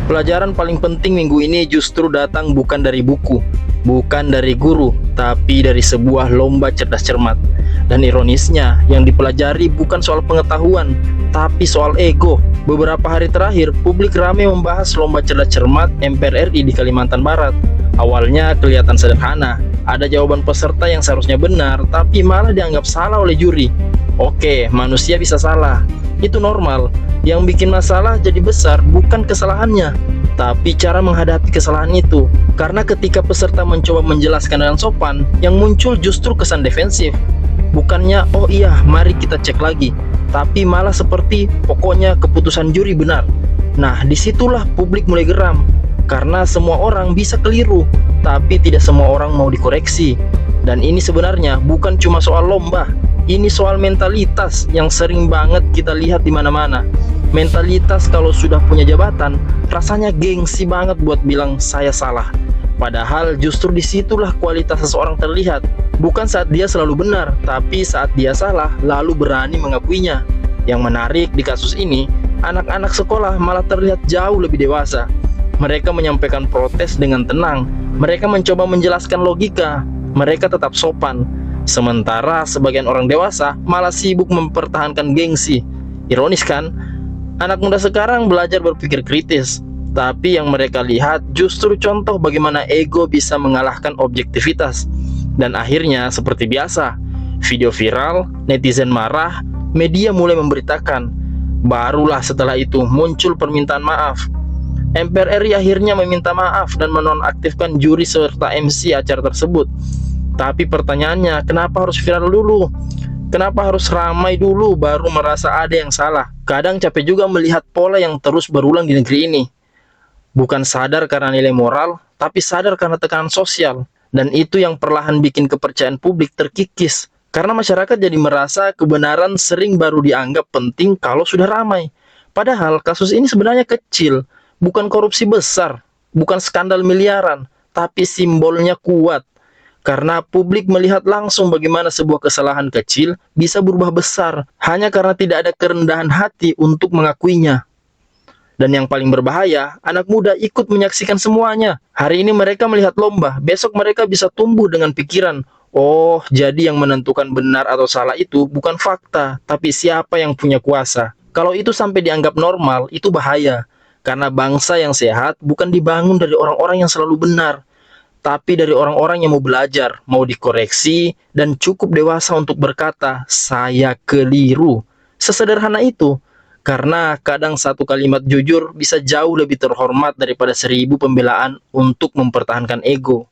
Pelajaran paling penting minggu ini justru datang bukan dari buku, bukan dari guru, tapi dari sebuah lomba cerdas cermat. Dan ironisnya, yang dipelajari bukan soal pengetahuan, tapi soal ego. Beberapa hari terakhir, publik ramai membahas lomba cerdas cermat MPR RI di Kalimantan Barat. Awalnya kelihatan sederhana, ada jawaban peserta yang seharusnya benar, tapi malah dianggap salah oleh juri. Oke, manusia bisa salah, itu normal. Yang bikin masalah jadi besar bukan kesalahannya, tapi cara menghadapi kesalahan itu. Karena ketika peserta mencoba menjelaskan dengan sopan, yang muncul justru kesan defensif. Bukannya, oh iya, mari kita cek lagi, tapi malah seperti, pokoknya keputusan juri benar. Nah, disitulah publik mulai geram, karena semua orang bisa keliru, tapi tidak semua orang mau dikoreksi. Dan ini sebenarnya bukan cuma soal lomba, ini soal mentalitas yang sering banget kita lihat di mana-mana. Mentalitas kalau sudah punya jabatan, rasanya gengsi banget buat bilang saya salah. Padahal justru disitulah kualitas seseorang terlihat. Bukan saat dia selalu benar, tapi saat dia salah, lalu berani mengakuinya. Yang menarik di kasus ini, anak-anak sekolah malah terlihat jauh lebih dewasa. Mereka menyampaikan protes dengan tenang. Mereka mencoba menjelaskan logika. Mereka tetap sopan. Sementara sebagian orang dewasa malah sibuk mempertahankan gengsi. Ironis kan? Anak muda sekarang belajar berpikir kritis, tapi yang mereka lihat justru contoh bagaimana ego bisa mengalahkan objektivitas. Dan akhirnya seperti biasa, video viral, netizen marah, media mulai memberitakan. Barulah setelah itu muncul permintaan maaf. MPR RI akhirnya meminta maaf dan menonaktifkan juri serta MC acara tersebut. Tapi pertanyaannya, kenapa harus viral dulu? Kenapa harus ramai dulu baru merasa ada yang salah? Kadang capek juga melihat pola yang terus berulang di negeri ini. Bukan sadar karena nilai moral, tapi sadar karena tekanan sosial. Dan itu yang perlahan bikin kepercayaan publik terkikis. Karena masyarakat jadi merasa kebenaran sering baru dianggap penting kalau sudah ramai. Padahal kasus ini sebenarnya kecil, bukan korupsi besar, bukan skandal miliaran, tapi simbolnya kuat. Karena publik melihat langsung bagaimana sebuah kesalahan kecil bisa berubah besar hanya karena tidak ada kerendahan hati untuk mengakuinya. Dan yang paling berbahaya, anak muda ikut menyaksikan semuanya. Hari ini mereka melihat lomba, besok mereka bisa tumbuh dengan pikiran, oh, jadi yang menentukan benar atau salah itu bukan fakta, tapi siapa yang punya kuasa. Kalau itu sampai dianggap normal, itu bahaya. Karena bangsa yang sehat bukan dibangun dari orang-orang yang selalu benar, tapi dari orang-orang yang mau belajar, mau dikoreksi, dan cukup dewasa untuk berkata, saya keliru. Sesederhana itu, karena kadang satu kalimat jujur bisa jauh lebih terhormat daripada 1000 pembelaan untuk mempertahankan ego.